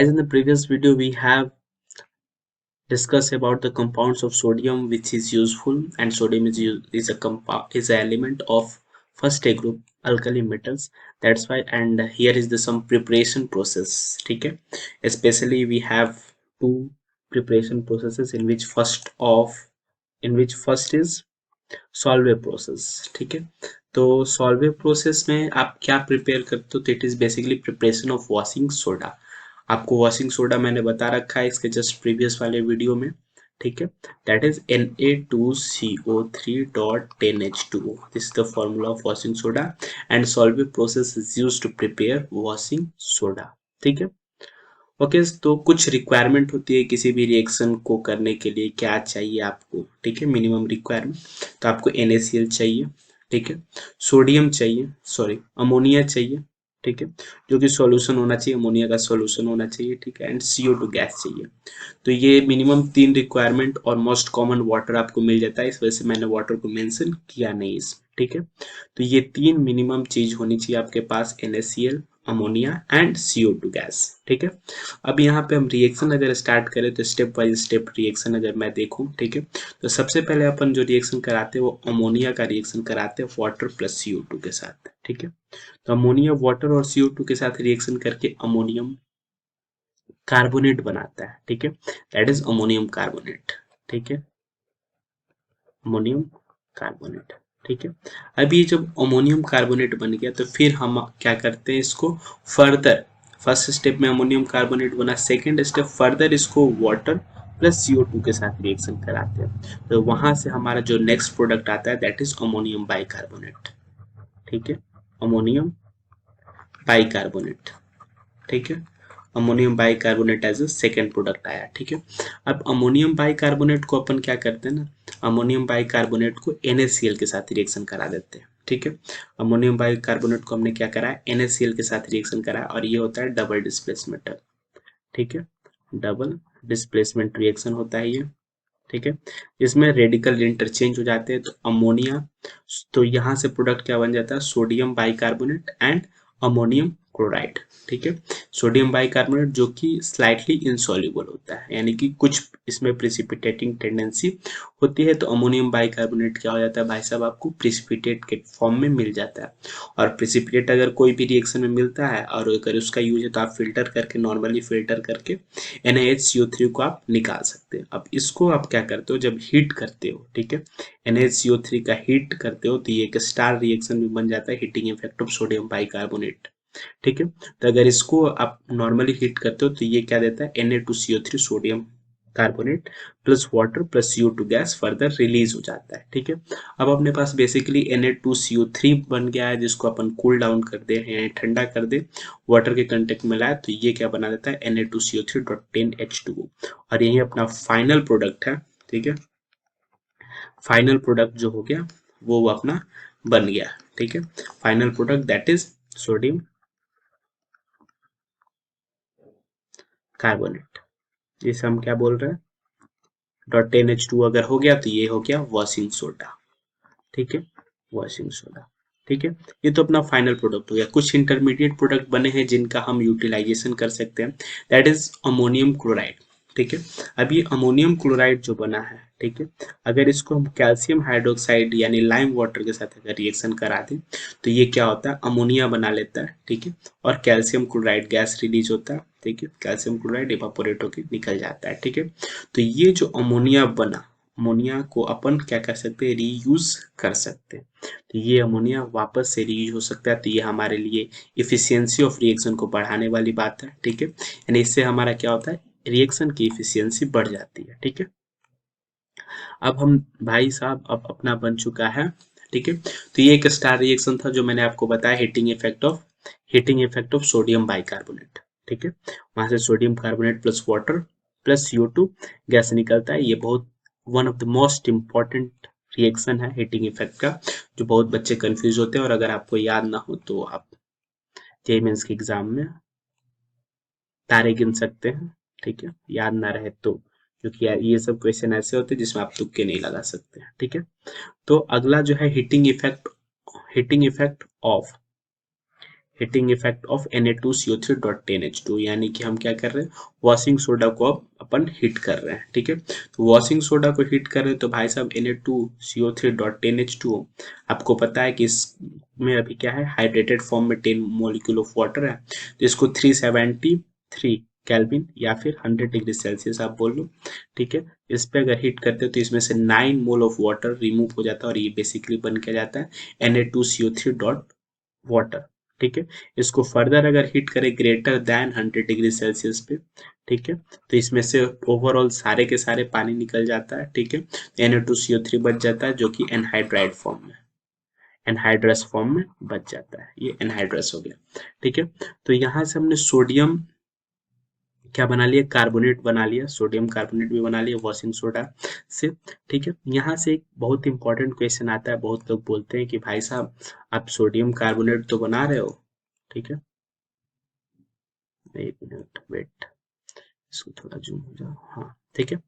As in the previous video, we have discussed about the compounds of sodium, which is useful, and sodium is a compound is an element of first A group alkali metals. That's why, and here is the some preparation process. Okay, especially we have two preparation processes in which first is Solvay process. ठीक है, तो Solvay process में आप क्या prepare करते हो, तो it is basically preparation of washing soda. आपको वॉशिंग सोडा मैंने बता रखा है इसके जस्ट प्रीवियस वाले वीडियो में. ठीक है, that is Na2CO3.10H2O. This is the formula of washing soda and Solvay process is used to prepare washing soda. ठीक है, ओके. तो कुछ रिक्वायरमेंट होती है किसी भी रिएक्शन को करने के लिए, क्या चाहिए आपको. ठीक है, मिनिमम रिक्वायरमेंट. तो आपको NaCl चाहिए. ठीक है, सोडियम चाहिए, सॉरी अमोनिया चाहिए. ठीक है, जो कि सॉल्यूशन होना चाहिए, अमोनिया का सॉल्यूशन होना चाहिए. ठीक है, एंड CO2 गैस चाहिए. तो ये मिनिमम 3 रिक्वायरमेंट और मोस्ट कॉमन वाटर आपको मिल जाता है, इस वजह से मैंने वाटर को मेंशन किया नहीं इसमें. ठीक है, तो ये 3 मिनिमम चीज होनी चाहिए आपके पास, NaCl, ammonia and CO2 gas. ठीक है, अब यहाँ पे हम रिएक्शन अगर स्टार्ट करें तो स्टेप बाय स्टेप रिएक्शन अगर मैं देखूं. ठीक है, तो सबसे पहले अपन जो रिएक्शन कराते हैं वो अमोनिया का रिएक्शन कराते हैं वाटर प्लस CO2 के साथ. ठीक है, तो अमोनिया वाटर और CO2 के साथ रिएक्शन करके अमोनियम कार्बोनेट बनाता है. ठीक है, दैट इज अमोनियम कार्बोनेट. ठीक है, अमोनियम कार्बोनेट. ठीक है, अब ये जब अमोनियम कार्बोनेट बन गया तो फिर हम क्या करते हैं, इसको फर्दर फर्स्ट स्टेप में अमोनियम कार्बोनेट बना, सेकेंड स्टेप फर्दर इसको वाटर प्लस CO2 के साथ रिएक्शन कराते हैं. तो वहां से हमारा जो नेक्स्ट प्रोडक्ट आता है दैट इज अमोनियम बाइकार्बोनेट. ठीक है, अमोनियम बाइकार्बोनेट. ठीक है, ammonium bicarbonate as a second product आया. ठीक है, अब अमोनियम बाइकार्बोनेट को अपन क्या करते हैं ना, अमोनियम बाइकार्बोनेट को NaCl के साथ रिएक्शन करा देते हैं. ठीक है, अमोनियम बाइकार्बोनेट को हमने क्या करा है, NaCl के साथ रिएक्शन करा और ये होता है डबल डिस्प्लेसमेंट. ठीक है, डबल डिस्प्लेसमेंट रिएक्शन होता है ये. ठीक है, इसमें रेडिकल इंटरचेंज हो जाते हैं. तो अमोनिया, तो यहाँ से प्रोडक्ट क्या बन जाता है, sodium bicarbonate and ammonium chloride. ठीक है, सोडियम बाइकार्बोनेट जो कि स्लाइटली इनसॉल्युबल होता है, यानी कि कुछ इसमें प्रिसिपिटेटिंग टेंडेंसी होती है. तो अमोनियम बाइकार्बोनेट क्या हो जाता है भाई साहब, आपको प्रिसिपिटेट के फॉर्म में मिल जाता है. और प्रिसिपिटेट अगर कोई भी रिएक्शन में मिलता है और अगर उसका यूज है तो आप फिल्टर करके, नॉर्मली फिल्टर करके NaHCO3 को आप निकाल सकते हैं. अब इसको आप क्या करते हो, जब हीट करते हो, ठीक है, NaHCO3 का हीट करते हो तो ये एक स्टार रिएक्शन भी बन जाता है, heating effect of sodium bicarbonate. ठीक है, तो अगर इसको आप नॉर्मली हीट करते हो तो ये क्या देता है, Na2CO3 sodium carbonate plus water plus CO2 gas further release हो जाता है. ठीक है, अब अपने पास बेसिकली Na2CO3 बन गया है, जिसको अपन कूल डाउन कर दे यानी ठंडा कर दे, वाटर के कंटेक्ट में लाए तो ये क्या बना देता है, Na2CO3.10H2O. और यही अपना फाइनल प्रोडक्ट है. ठीक है, फाइनल प्रोडक्ट जो हो गया वो अपना बन गया. ठीक है, final product that is sodium carbonate. जिसे हम क्या बोल रहे हैं, .10H2 अगर हो गया तो ये हो गया वॉशिंग सोडा. ठीक है, वॉशिंग सोडा. ठीक है, ये तो अपना फाइनल प्रोडक्ट हो गया. कुछ इंटरमीडिएट प्रोडक्ट बने हैं जिनका हम यूटिलाइजेशन कर सकते हैं, दैट इज अमोनियम क्लोराइड. ठीक है, अब ये अमोनियम क्लोराइड जो बना है, ठीक है, अगर इसको हम कैल्शियम हाइड्रोक्साइड यानी लाइम वाटर के साथ अगर रिएक्शन करा दें तो ये क्या होता है, अमोनिया बना लेता है. ठीक है, और कैल्शियम क्लोराइड गैस रिलीज होता है. ठीक है, कैल्शियम क्लोराइड इवापोरेट होकर निकल जाता है. ठीक है, तो ये जो अमोनिया बना, अमोनिया को अपन क्या कर सकते हैं, रीयूज कर सकते हैं. तो ये अमोनिया वापस से रीयूज हो सकता है. तो ये हमारे लिए इफिशियंसी ऑफ रिएक्शन को बढ़ाने वाली बात है. ठीक है, यानी इससे हमारा क्या होता है, रिएक्शन की इफिशियंसी बढ़ जाती है. ठीक है, अब हम भाई साहब अब अपना बन चुका है. ठीक है, तो ये एक स्टार रिएक्शन था जो मैंने आपको बताया, heating effect of sodium bicarbonate. ठीक है, वहां से sodium carbonate plus water plus CO2 gas निकलता है. ये बहुत one of the most important reaction है हीटिंग इफेक्ट का, जो बहुत बच्चे कंफ्यूज होते हैं. और अगर आपको याद ना हो तो आप जेईई मेंस के एग्जाम में तारे गिन सकते हैं. ठीक है, याद ना रहे तो, क्योंकि यार ये सब क्वेश्चन ऐसे होते हैं जिसमें आप तुक्के नहीं लगा सकते हैं. ठीक है, तो अगला जो है heating effect of heating effect of Na2CO3.10H2, यानी कि हम क्या कर रहे हैं, वॉशिंग सोडा को अब अपन हीट कर रहे हैं। ठीक है, तो वॉशिंग सोडा को हीट कर रहे हैं तो भाई साहब Na2CO3.10H2O, आपको पता है कि इसमें अभी क्या है, हाइड्रेटेड फॉर्म में 10 मॉलिक्यूल ऑफ वाटर है, तो इसको 373 केल्विन या फिर 100 डिग्री सेल्सियस आप बोल लो। ठीक है, इस पे अगर हीट करते हो तो इसमें से 9 मोल ऑफ वाटर रिमूव हो जाता है और ये बेसिकली बन के जाता है Na2CO3 डॉट वाटर। ठीक है, इसको फर्दर अगर हीट करें ग्रेटर देन 100 डिग्री सेल्सियस पे, ठीक है, तो इसमें से ओवरऑल सारे के सारे पानी निकल जाता है। ठीक है, Na2CO3 बच जाता है जो कि एनहाइड्राइड फॉर्म में, एनहाइड्रस फॉर्म में बच जाता है, ये एनहाइड्रस हो गया। ठीक है, तो यहाँ से हमने सोडियम क्या बना लिया, कार्बोनेट बना लिया, सोडियम कार्बोनेट भी बना लिया वॉशिंग सोडा से। ठीक है, यहाँ से एक बहुत इंपॉर्टेंट क्वेश्चन आता है, बहुत लोग बोलते हैं कि भाई साहब आप सोडियम कार्बोनेट तो बना रहे हो। ठीक है, एक मिनट वेट, इसको थोड़ा जूम हो जाओ, हाँ ठीक है,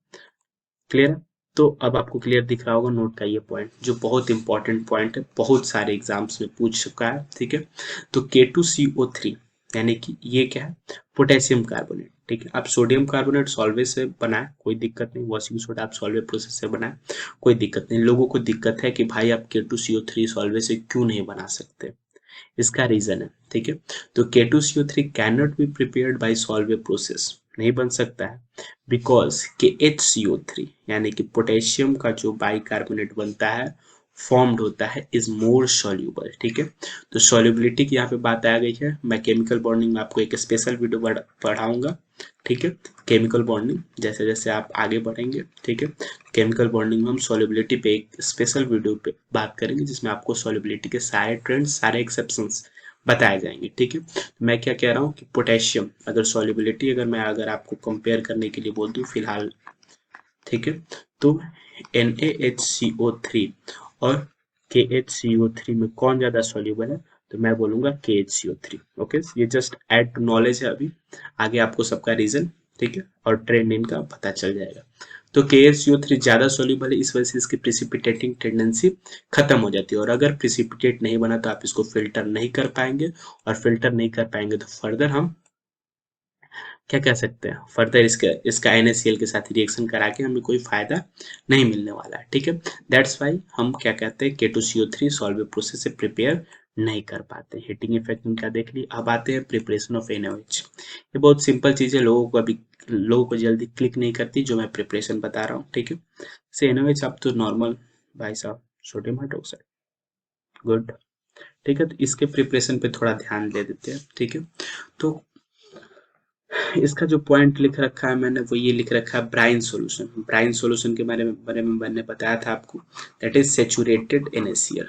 क्लियर है। तो अब आपको क्लियर दिख रहा होगा, नोट का ये पॉइंट जो बहुत इंपॉर्टेंट पॉइंट है, बहुत सारे एग्जाम्स में पूछ चुका है। ठीक है, तो K2CO3 यानी कि ये क्या है, पोटेशियम कार्बोनेट। ठीक है, आप सोडियम कार्बोनेट सॉल्वे से बनाए कोई दिक्कत नहीं, वॉशिंग सोडा आप सॉल्वे प्रोसेस से बनाए कोई दिक्कत नहीं। लोगों को दिक्कत है कि भाई आप K2CO3 सॉल्वे से क्यों नहीं बना सकते, इसका रीजन है। ठीक है, तो K2CO3 can not be prepared by Solvay process, नहीं बन सकता है, बिकॉज KHCO3 यानी कि पोटेशियम का जो बाइकार्बोनेट बनता है, फॉर्म्ड होता है, इज मोर सॉल्यूबल। ठीक है, तो सॉल्युबिलिटी की यहाँ पे बात आ गई है, मैं केमिकल बॉन्डिंग में आपको एक स्पेशल वीडियो पढ़ाऊंगा। ठीक है, केमिकल बॉन्डिंग जैसे जैसे आप आगे बढ़ेंगे, ठीक है, केमिकल बॉन्डिंग में हम सॉल्युबिलिटी पे एक स्पेशल वीडियो पे बात करेंगे जिसमें आपको सॉल्युबिलिटी के सारे ट्रेंड्स, सारे एक्सेप्शंस बताए जाएंगे। ठीक है, तो मैं क्या कह रहा हूँ कि पोटेशियम अगर सॉल्युबिलिटी अगर आपको कंपेयर करने के लिए बोल दूँ फिलहाल, ठीक है, तो NaHCO3 और KHCO3 में कौन ज्यादा सॉल्युबल है, तो मैं बोलूंगा KHCO3। ओके, ये जस्ट ऐड टू नॉलेज है अभी, आगे आपको सबका रीजन, ठीक है, और ट्रेंड इनका पता चल जाएगा। तो KHCO3 ज्यादा सॉल्युबल है, इस वजह से इसकी प्रिसिपिटेटिंग टेंडेंसी खत्म हो जाती है, और अगर प्रिसिपिटेट नहीं बना तो आप इसको फिल्टर नहीं कर पाएंगे, और फिल्टर नहीं कर पाएंगे तो फर्दर हम क्या कह सकते हैं, फर्दर इसका NaCl के साथ रिएक्शन करा के हमें कोई फायदा नहीं मिलने वाला है। ठीक है, दैट्स वाई हम क्या कहते हैं K2CO3 सॉल्वे प्रोसेस से प्रिपेयर नहीं कर पाते। हीटिंग इफेक्ट इनका देख ली। अब आते हैं प्रिपरेशन ऑफ NaOH। ये बहुत सिंपल चीज़ है, लोगों को जल्दी क्लिक नहीं करती जो मैं प्रिपरेशन बता रहा हूँ। ठीक है, से NaOH आप तो नॉर्मल भाई साहब सोडियम हाइड्रोक्साइड, गुड। ठीक है, तो इसके प्रिपरेशन पे थोड़ा ध्यान दे देते हैं। ठीक है, तो इसका जो पॉइंट लिख रखा है मैंने वो ये लिख रखा है, ब्राइन सॉल्यूशन। ब्राइन सॉल्यूशन के बारे में मैंने बताया था आपको, that is saturated NaCl।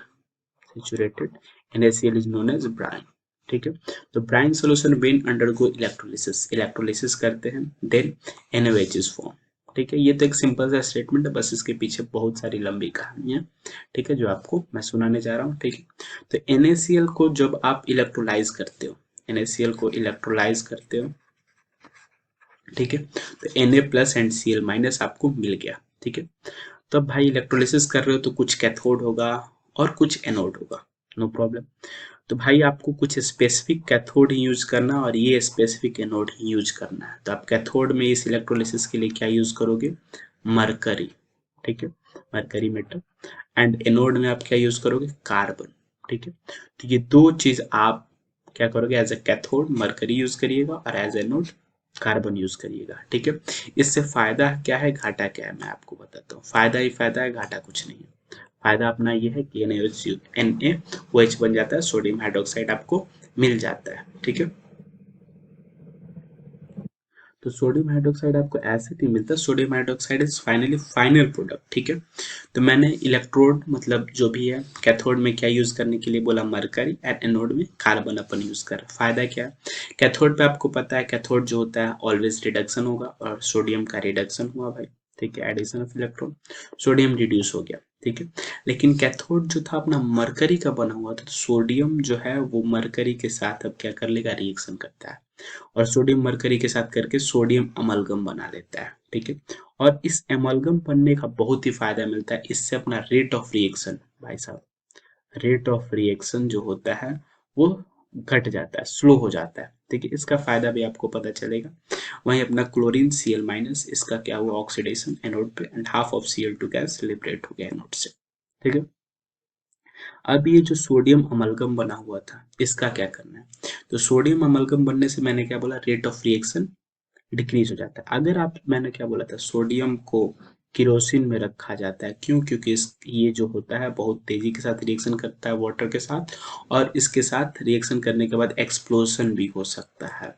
Saturated NaCl is known as brine. ठीक है, तो brine solution when undergo electrolysis, electrolysis करते हैं देन NaOH इज फॉर्म। ठीक है, ये तो एक सिंपल सा स्टेटमेंट है, बस इसके पीछे बहुत सारी लंबी कहानी है। ठीक है, जो आपको मैं सुनाने जा रहा हूँ। ठीक है, तो NaCl को जब आप इलेक्ट्रोलाइज करते हो, NaCl को इलेक्ट्रोलाइज करते हो, ठीक है, तो Na plus and Cl minus आपको मिल गया। ठीक है, तो अब भाई इलेक्ट्रोलिसिस कर रहे हो तो कुछ कैथोड होगा और कुछ एनोड होगा, नो प्रॉब्लम। तो भाई आपको कुछ स्पेसिफिक कैथोड ही यूज करना और ये स्पेसिफिक एनोड ही यूज करना है। तो आप कैथोड में इस इलेक्ट्रोलिसिस के लिए क्या यूज करोगे, मरकरी। ठीक है, मरकरी मेटल। एंड एनोड में आप क्या यूज करोगे, कार्बन। ठीक है, तो ये दो चीज आप क्या करोगे, as a cathode mercury use करिएगा और एज एनोड कार्बन यूज करिएगा। ठीक है, इससे फायदा क्या है, घाटा क्या है, मैं आपको बताता हूँ। फायदा ही फायदा है, घाटा कुछ नहीं है। फायदा अपना ये है कि NaOH बन जाता है, सोडियम हाइड्रोक्साइड आपको मिल जाता है। ठीक है, तो सोडियम हाइड्रोक्साइड आपको ऐसे नहीं मिलता, sodium hydroxide is finally final product. ठीक है, तो मैंने इलेक्ट्रोड मतलब जो भी है कैथोड में क्या यूज करने के लिए बोला, मरकरी, एंड एनोड में कार्बन अपन यूज कर रहे हैं। फायदा क्या है, कैथोड पे आपको पता है कैथोड जो होता है ऑलवेज रिडक्शन होगा, और सोडियम का रिडक्शन हुआ भाई। ठीक है, addition of electron, sodium reduce हो गया। ठीक है, लेकिन कैथोड जो था अपना मरकरी का बना हुआ था, तो सोडियम जो है वो मरकरी के साथ अब क्या कर लेगा, रिएक्शन करता है, और सोडियम मरकरी के साथ करके सोडियम अमलगम बना लेता है। ठीक है, और इस अमलगम बनने का बहुत ही फायदा मिलता है, इससे अपना रेट ऑफ रिएक्शन भाई साहब, रेट ऑफ रिएक्शन जो होता है वो घट जाता है, स्लो हो जाता है। ठीक है, इसका फायदा भी आपको पता चलेगा। वहीं अपना क्लोरीन Cl माइनस, इसका क्या हुआ, ऑक्सीडेशन एनोड पे, and half of Cl2 gas liberate हो गया एनोड से। ठीक है, अब ये जो सोडियम अमलगम बना हुआ था, इसका क्या करना है। तो सोडियम अमलगम बनने से मैंने क्या बोला, रेट ऑफ रिएक्शन डिक्रीज हो जाता है। अगर आप, मैंने क्या बोला था, सोडियम को केरोसिन में रखा जाता है, क्यों, क्योंकि ये जो होता है बहुत तेजी के साथ रिएक्शन करता है वाटर के साथ, और इसके साथ रिएक्शन करने के बाद एक्सप्लोजन भी हो सकता है।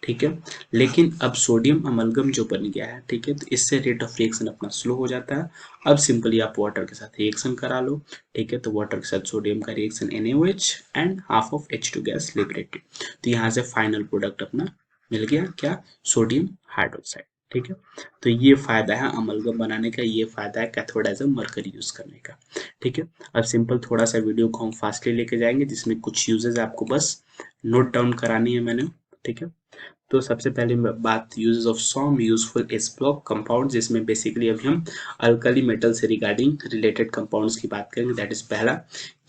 ठीक है, लेकिन अब सोडियम अमलगम जो बन गया है, ठीक है, तो इससे रेट ऑफ रिएक्शन अपना स्लो हो जाता है। अब सिंपली आप वाटर के साथ रिएक्शन करा लो। ठीक है, तो वाटर के साथ सोडियम का reaction NaOH and half of H2 gas liberated. तो यहाँ से फाइनल प्रोडक्ट अपना मिल गया, क्या, सोडियम हाइड्रोक्साइड। ठीक है, तो ये फायदा है अमलगम बनाने का, ये फायदा है cathode as a mercury use करने का। ठीक है, अब सिंपल थोड़ा सा वीडियो को हम फास्टली लेके जाएंगे, जिसमें कुछ यूजेस आपको बस नोट डाउन करानी है मैंने। ठीक है, तो सबसे पहले बात uses of some useful S block compound, जिसमें बेसिकली अभी हम अल्कली मेटल से रिगार्डिंग रिलेटेड कंपाउंड्स की बात करेंगे। दैट इज पहला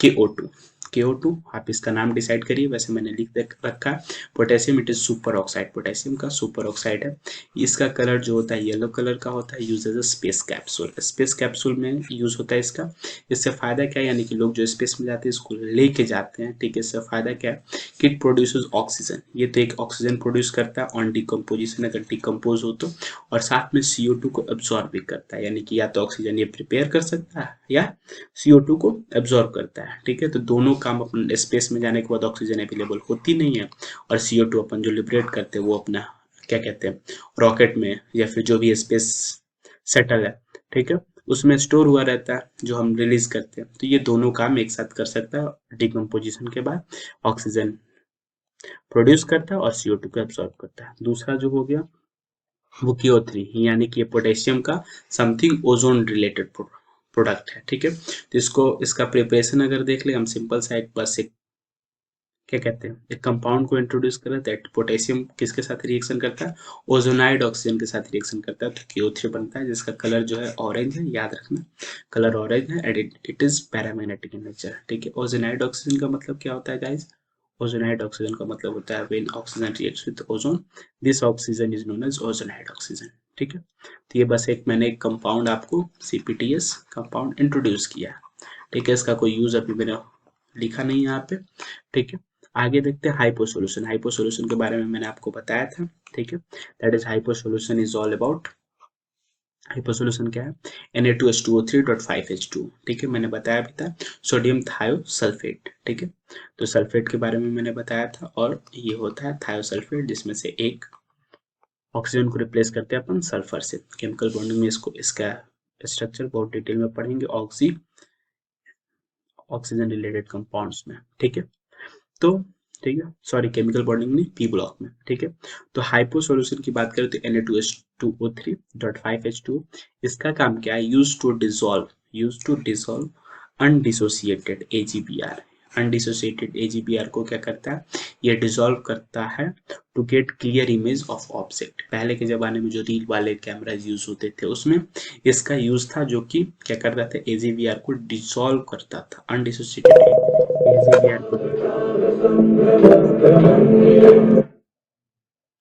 KO2। KO2 आप इसका नाम डिसाइड करिए, वैसे मैंने लिख रखा है potassium, it is super oxide, potassium का सुपर ऑक्साइड है। इसका कलर जो होता है येलो कलर का होता है, use as a space capsule, space capsule में यूज होता है इसका। इससे फायदा क्या है, यानी कि लोग जो स्पेस में जाते हैं इसको लेके जाते हैं। ठीक है, इससे फायदा क्या है कि इट प्रोड्यूसेस ऑक्सीजन, ये तो एक ऑक्सीजन प्रोड्यूस करता है ऑन डिकम्पोजिशन, अगर डिकम्पोज हो तो, और साथ में CO2 को एब्जॉर्ब भी करता है, यानी कि या तो ऑक्सीजन ये प्रिपेयर कर सकता है या CO2 को एब्जॉर्ब करता है। ठीक है, तो दोनों काम अपन, स्पेस में जाने के बाद ऑक्सीजन अवेलेबल होती नहीं है, और CO2 अपन जो लिबरेट करते हैं वो अपना क्या कहते हैं, रॉकेट में या फिर जो भी स्पेस सेटल है, ठीक है, उसमें स्टोर हुआ रहता है जो हम रिलीज करते हैं। तो ये दोनों काम एक साथ कर सकता है डिकम्पोजिशन के बाद, ऑक्सीजन प्रोड्यूस करता है और CO2 को एब्सॉर्ब करता है। दूसरा जो हो गया वो KO3, यानी कि पोटेशियम का समथिंग ओजोन रिलेटेड प्रोडक्ट है। ठीक है, तो इसको, इसका प्रिपरेशन अगर देख ले हम, सिंपल सा एक बस एक क्या कहते हैं, एक कंपाउंड को इंट्रोड्यूस करें, दैट पोटेशियम किसके साथ रिएक्शन करता है, ओजोनाइड ऑक्सीजन के साथ रिएक्शन करता है, तो KO3 बनता है, जिसका कलर जो है ऑरेंज है, याद रखना कलर ऑरेंज है, and it is paramagnetic in nature. ठीक है, ओजोनाइड ऑक्सीजन का मतलब क्या होता है गाइस, ओजोनाइड ऑक्सीजन का मतलब होता है when oxygen reacts with ozone, this oxygen is known as ozonide oxygen. ठीक है, तो ये बस एक मैंने एक कंपाउंड आपको CPTS कंपाउंड इंट्रोड्यूस किया है। ठीक है, इसका कोई यूज अभी मैंने लिखा नहीं है यहाँ पे। ठीक है, आगे देखते हैं हाइपो सॉल्यूशन। हाइपो सॉल्यूशन के बारे में मैंने आपको बताया था। ठीक है, that is hypo solution is all about, hypo solution क्या है, Na2H2O3.5H2। ठीक है, मैंने बताया भी था, सोडियम थायोसल्फेट। ठीक है, तो सल्फेट के बारे में मैंने बताया था, और ये होता है थायोसल्फेट, जिसमें से एक ऑक्सीजन को रिप्लेस करते हैं अपन सल्फर से। केमिकल बॉन्डिंग में इसको, इसका स्ट्रक्चर बहुत डिटेल में पढ़ेंगे ऑक्सीजन रिलेटेड कंपाउंड्स में। ठीक है, तो ठीक है, सॉरी केमिकल बॉन्डिंग नहीं, P ब्लॉक में। ठीक है, तो हाइपो सॉल्यूशन की बात करें तो Na2H2O3.5H2, इसका काम क्या है, use to dissolve undissociated AgBr। Undissociated AgBr को क्या करता है, ये डिसॉल्व करता है to get clear image of object. पहले के जमाने में जो रील वाले कैमराज यूज होते थे उसमें इसका यूज था, जो कि क्या करता था, AgBr को डिसॉल्व करता था, अनडिसोसिएटेड AgBr को,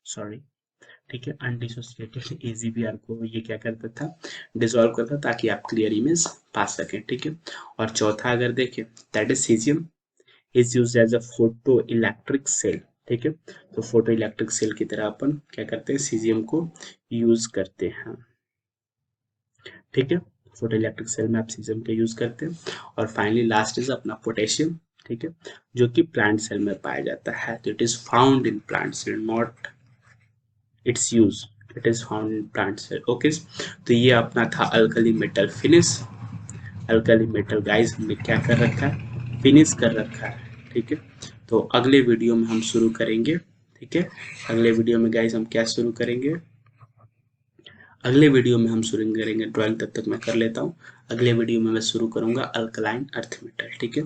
सॉरी, ठीक है, अनडिसोसिएटेड AgBr को ये क्या करता था, डिसॉल्व करता, ताकि आप क्लियर इमेज पा सकें। ठीक है, और चौथा अगर देखें, that is caesium is used as a photo electric cell. ठीक है, तो फोटो इलेक्ट्रिक सेल की तरह अपन क्या करते हैं, सीजियम को यूज करते हैं। ठीक है, फोटो इलेक्ट्रिक सेल में आप सीजियम का यूज करते हैं। और फाइनली लास्ट इज अपना पोटेशियम। ठीक है, जो कि प्लांट सेल में पाया जाता है, तो it is found in plant cell, not its use, it is found in plant cell. Okay, तो ये अपना था alkali metal finish. Alkali metal guys हमने क्या कर रखा है, फिनिश कर रखा है। ठीक है, तो अगले वीडियो में हम शुरू करेंगे। ठीक है, अगले वीडियो में गाइस हम क्या शुरू करेंगे, अगले वीडियो में हम शुरू करेंगे ड्राइंग, तब तक मैं कर लेता हूँ। अगले वीडियो में मैं शुरू करूंगा अल्कलाइन अर्थ मेटल। ठीक है।